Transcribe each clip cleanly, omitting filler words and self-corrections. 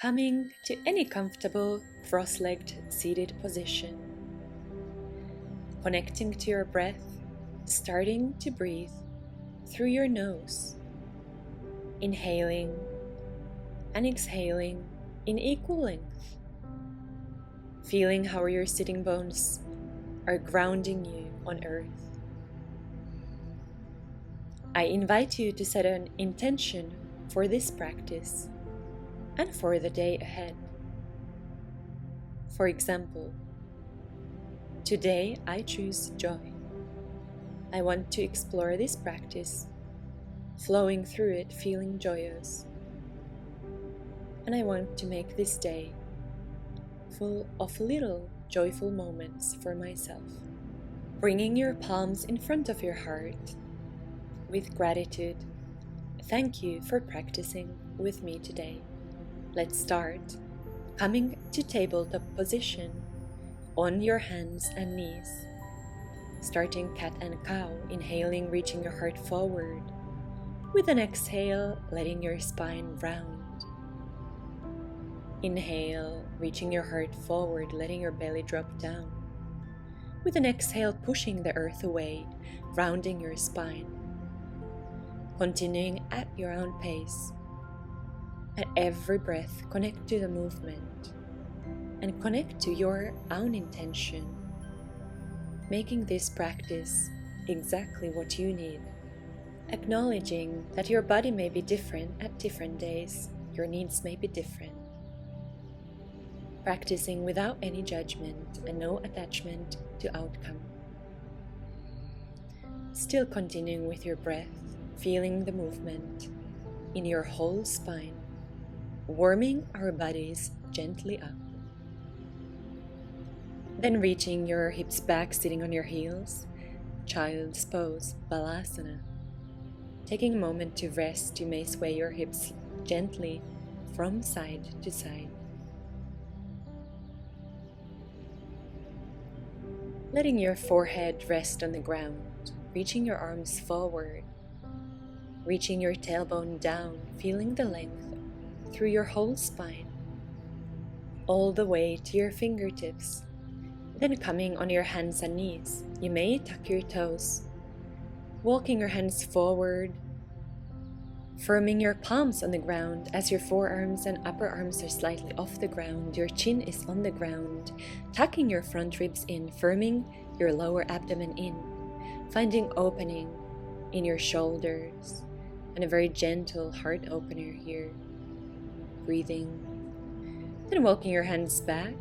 Coming to any comfortable cross-legged seated position. Connecting to your breath, starting to breathe through your nose, inhaling and exhaling in equal length, feeling how your sitting bones are grounding you on earth. I invite you to set an intention for this practice and for the day ahead. For example, today I choose joy. I want to explore this practice, flowing through it feeling joyous. And I want to make this day full of little joyful moments for myself. Bringing your palms in front of your heart with gratitude. Thank you for practicing with me today. Let's start. Coming to tabletop position on your hands and knees. Starting cat and cow, inhaling, reaching your heart forward. With an exhale, letting your spine round. Inhale, reaching your heart forward, letting your belly drop down. With an exhale, pushing the earth away, rounding your spine. Continuing at your own pace. At every breath, connect to the movement and connect to your own intention, making this practice exactly what you need. Acknowledging that your body may be different at different days, your needs may be different. Practicing without any judgment and no attachment to outcome. Still continuing with your breath, feeling the movement in your whole spine, warming our bodies gently up. Then reaching your hips back, sitting on your heels, child's pose, balasana. Taking a moment to rest, you may sway your hips gently from side to side. Letting your forehead rest on the ground, reaching your arms forward, reaching your tailbone down, feeling the length through your whole spine, all the way to your fingertips. Then coming on your hands and knees, you may tuck your toes, walking your hands forward, firming your palms on the ground as your forearms and upper arms are slightly off the ground, your chin is on the ground, tucking your front ribs in, firming your lower abdomen in, finding opening in your shoulders, and a very gentle heart opener here. Breathing. Then walking your hands back,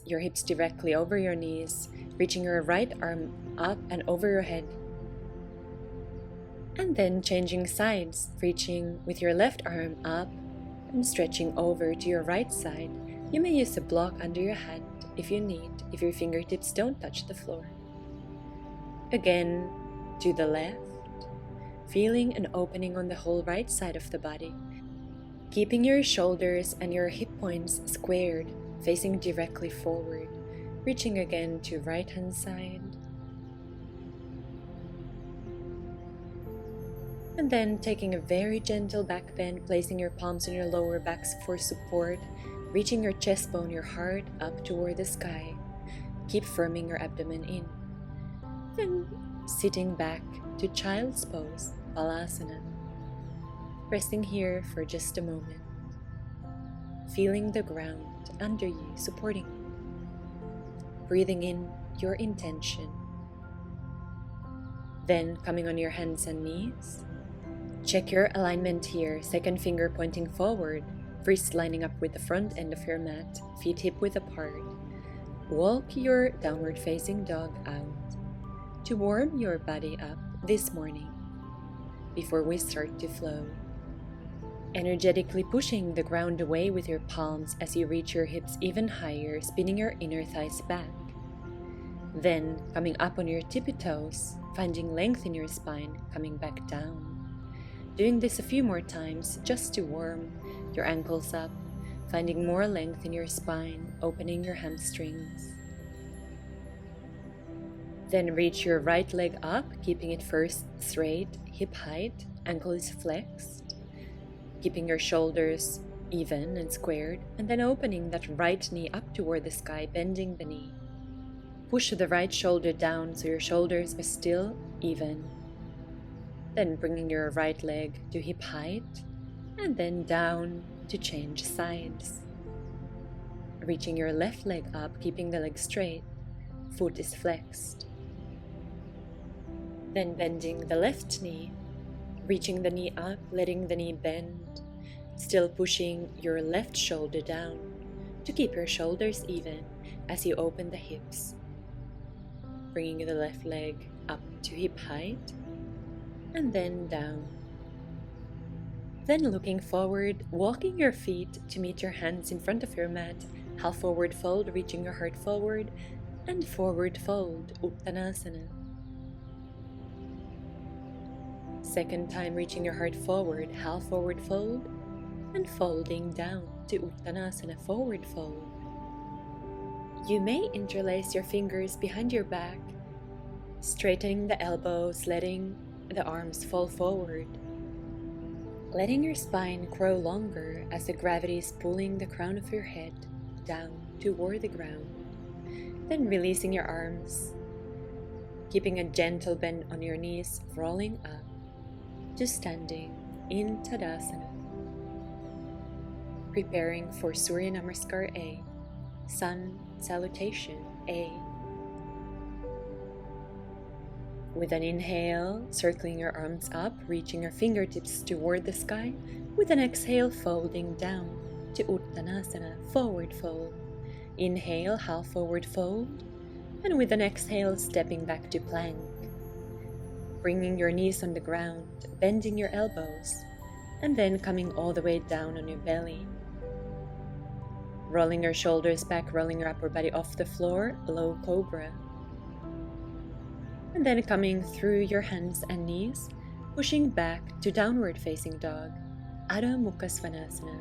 your hips directly over your knees, reaching your right arm up and over your head. And then changing sides, reaching with your left arm up and stretching over to your right side. You may use a block under your head if you need, if your fingertips don't touch the floor. Again, to the left, feeling an opening on the whole right side of the body. Keeping your shoulders and your hip points squared, facing directly forward, reaching again to right hand side. And then taking a very gentle back bend, placing your palms on your lower backs for support, reaching your chest bone, your heart up toward the sky. Keep firming your abdomen in. Then sitting back to child's pose, balasana. Resting here for just a moment, feeling the ground under you, supporting you. Breathing in your intention. Then coming on your hands and knees, check your alignment here, second finger pointing forward, wrist lining up with the front end of your mat, feet hip width apart. Walk your downward facing dog out to warm your body up this morning before we start to flow. Energetically pushing the ground away with your palms as you reach your hips even higher, spinning your inner thighs back. Then coming up on your tippy toes, finding length in your spine, coming back down. Doing this a few more times just to warm your ankles up, finding more length in your spine, opening your hamstrings. Then reach your right leg up, keeping it first straight, hip height, ankle is flexed. keeping your shoulders even and squared, and then opening that right knee up toward the sky, bending the knee. Push the right shoulder down so your shoulders are still even. Then bringing your right leg to hip height, and then down to change sides. Reaching your left leg up, keeping the leg straight, foot is flexed. Then bending the left knee, reaching the knee up, letting the knee bend, still pushing your left shoulder down to keep your shoulders even as you open the hips. Bringing the left leg up to hip height and then down. Then looking forward, walking your feet to meet your hands in front of your mat, half forward fold, reaching your heart forward, and forward fold, Uttanasana. Second time reaching your heart forward, half forward fold, and folding down to Uttanasana, forward fold. You may interlace your fingers behind your back, straightening the elbows, letting the arms fall forward. Letting your spine grow longer as the gravity is pulling the crown of your head down toward the ground. Then releasing your arms, keeping a gentle bend on your knees, rolling up to standing in Tadasana. Preparing for Surya Namaskar A, Sun Salutation A. With an inhale, circling your arms up, reaching your fingertips toward the sky. With an exhale, folding down to Uttanasana, forward fold. Inhale, half forward fold. And with an exhale, stepping back to plank. Bringing your knees on the ground, bending your elbows, and then coming all the way down on your belly. Rolling your shoulders back, rolling your upper body off the floor, low cobra. And then coming through your hands and knees, pushing back to downward facing dog, Adho Mukha Svanasana.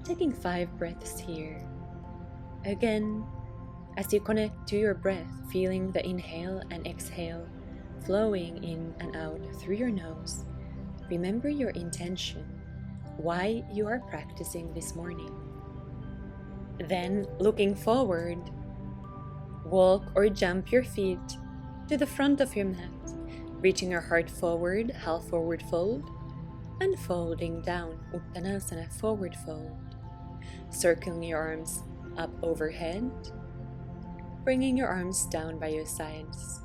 Taking 5 breaths here. Again, as you connect to your breath, feeling the inhale and exhale flowing in and out through your nose, remember your intention, why you are practicing this morning. Then, looking forward, walk or jump your feet to the front of your mat, reaching your heart forward, half forward fold, and folding down, Uttanasana, forward fold. Circling your arms up overhead, bringing your arms down by your sides.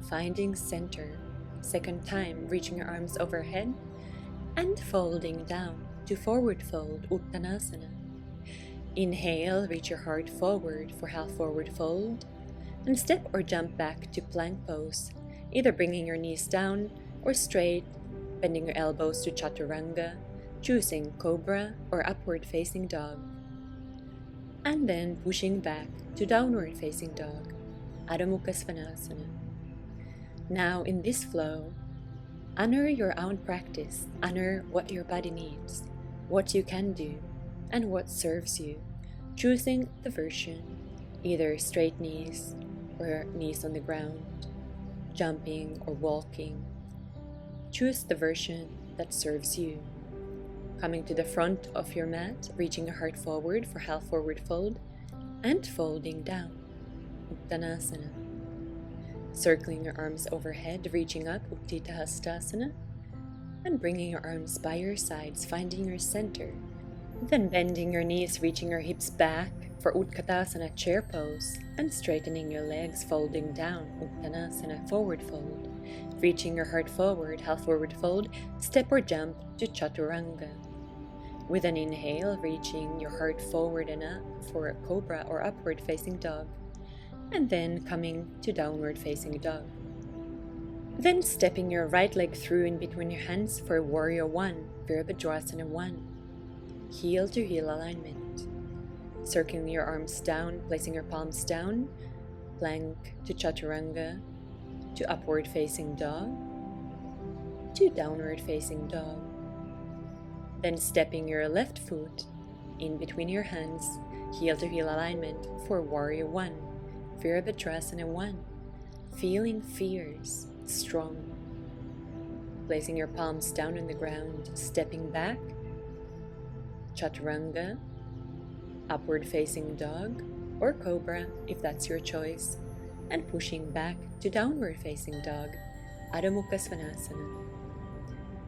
Finding center, second time, reaching your arms overhead, and folding down to forward fold, Uttanasana. Inhale, reach your heart forward for half forward fold, and step or jump back to plank pose, either bringing your knees down or straight, bending your elbows to chaturanga, choosing cobra or upward facing dog. And then pushing back to downward facing dog, Adho Mukha Svanasana. Now in this flow, honor your own practice, honor what your body needs, what you can do, and what serves you, choosing the version, either straight knees or knees on the ground, jumping or walking. Choose the version that serves you. Coming to the front of your mat, reaching your heart forward for half forward fold, and folding down, Uttanasana. Circling your arms overhead, reaching up, Utthita Hastasana, and bringing your arms by your sides, finding your center. Then bending your knees, reaching your hips back for Utkatasana, chair pose, and straightening your legs, folding down, Uttanasana, forward fold. Reaching your heart forward, half forward fold, step or jump to Chaturanga. With an inhale, reaching your heart forward and up for a cobra or upward facing dog, and then coming to downward facing dog. Then stepping your right leg through in between your hands for Warrior 1, Virabhadrasana 1. Heel to heel alignment. Circling your arms down, placing your palms down, plank to Chaturanga, to upward facing dog, to downward facing dog. Then stepping your left foot in between your hands, heel to heel alignment for Warrior 1, Virabhadrasana 1, feeling fierce, strong. placing your palms down on the ground, stepping back, chaturanga, upward facing dog, or cobra if that's your choice, and pushing back to downward facing dog, Adho Mukha Svanasana.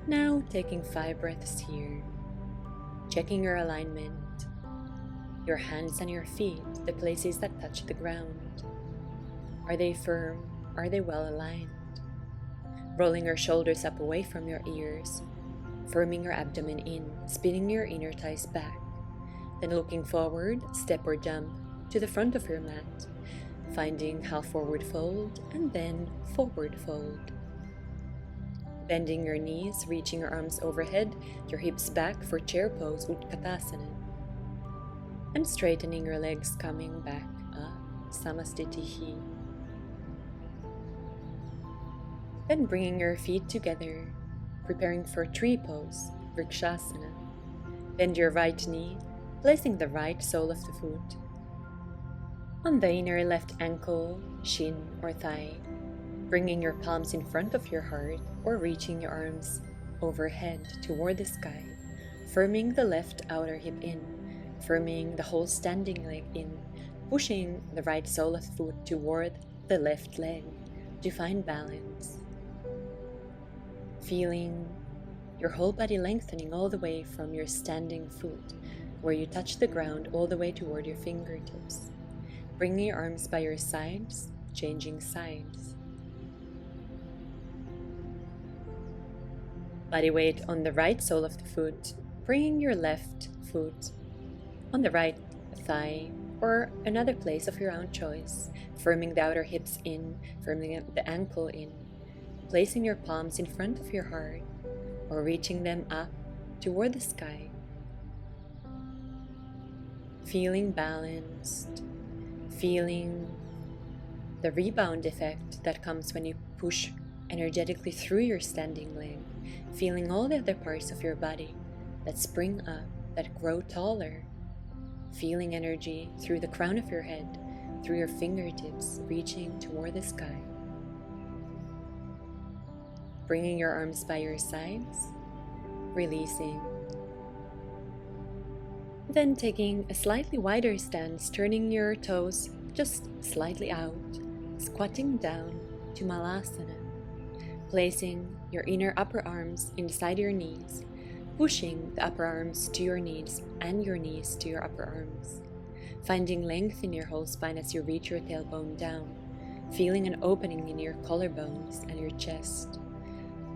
Now taking 5 breaths here, checking your alignment, your hands and your feet, the places that touch the ground. Are they firm? Are they well aligned? Rolling your shoulders up away from your ears, firming your abdomen in, spinning your inner thighs back. Then looking forward, step or jump to the front of your mat, finding half forward fold and then forward fold. Bending your knees, reaching your arms overhead, your hips back for chair pose, Utkatasana. And straightening your legs, coming back up, Samastitihi. Then bringing your feet together, preparing for tree pose, Vrikshasana. Bend your right knee, placing the right sole of the foot on the inner left ankle, shin, or thigh, bringing your palms in front of your heart or reaching your arms overhead toward the sky, firming the left outer hip in, firming the whole standing leg in, pushing the right sole of the foot toward the left leg to find balance. Feeling your whole body lengthening all the way from your standing foot, where you touch the ground, all the way toward your fingertips. Bringing your arms by your sides, changing sides. Body weight on the right sole of the foot, bringing your left foot on the right thigh or another place of your own choice, firming the outer hips in, firming the ankle in, placing your palms in front of your heart or reaching them up toward the sky. Feeling balanced, feeling the rebound effect that comes when you push energetically through your standing leg, feeling all the other parts of your body that spring up, that grow taller, feeling energy through the crown of your head, through your fingertips, reaching toward the sky. Bringing your arms by your sides, releasing. Then taking a slightly wider stance, turning your toes just slightly out, squatting down to Malasana, placing your inner upper arms inside your knees, pushing the upper arms to your knees and your knees to your upper arms, finding length in your whole spine as you reach your tailbone down, feeling an opening in your collarbones and your chest,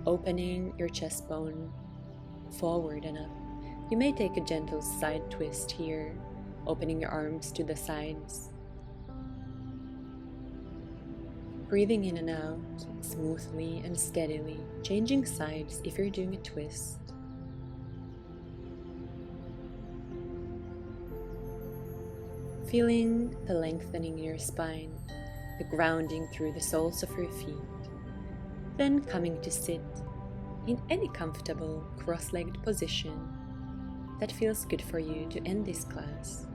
opening your chest bone forward and up. You may take a gentle side twist here, opening your arms to the sides. Breathing in and out smoothly and steadily, changing sides if you're doing a twist. Feeling the lengthening in your spine, the grounding through the soles of your feet. Then coming to sit in any comfortable cross-legged position that feels good for you to end this class,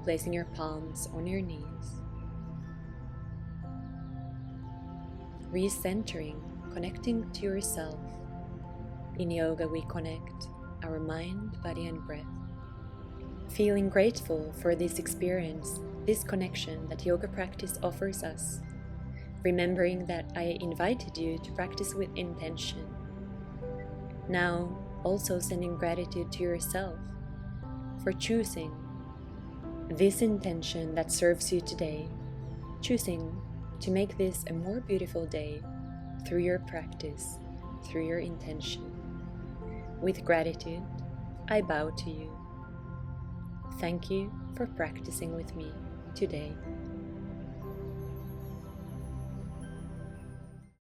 placing your palms on your knees. Recentering, connecting to yourself. In yoga we connect our mind, body and breath. Feeling grateful for this experience, this connection that yoga practice offers us. Remembering that I invited you to practice with intention. Now, also sending gratitude to yourself for choosing this intention that serves you today, choosing to make this a more beautiful day through your practice, through your intention. With gratitude, I bow to you. Thank you for practicing with me today.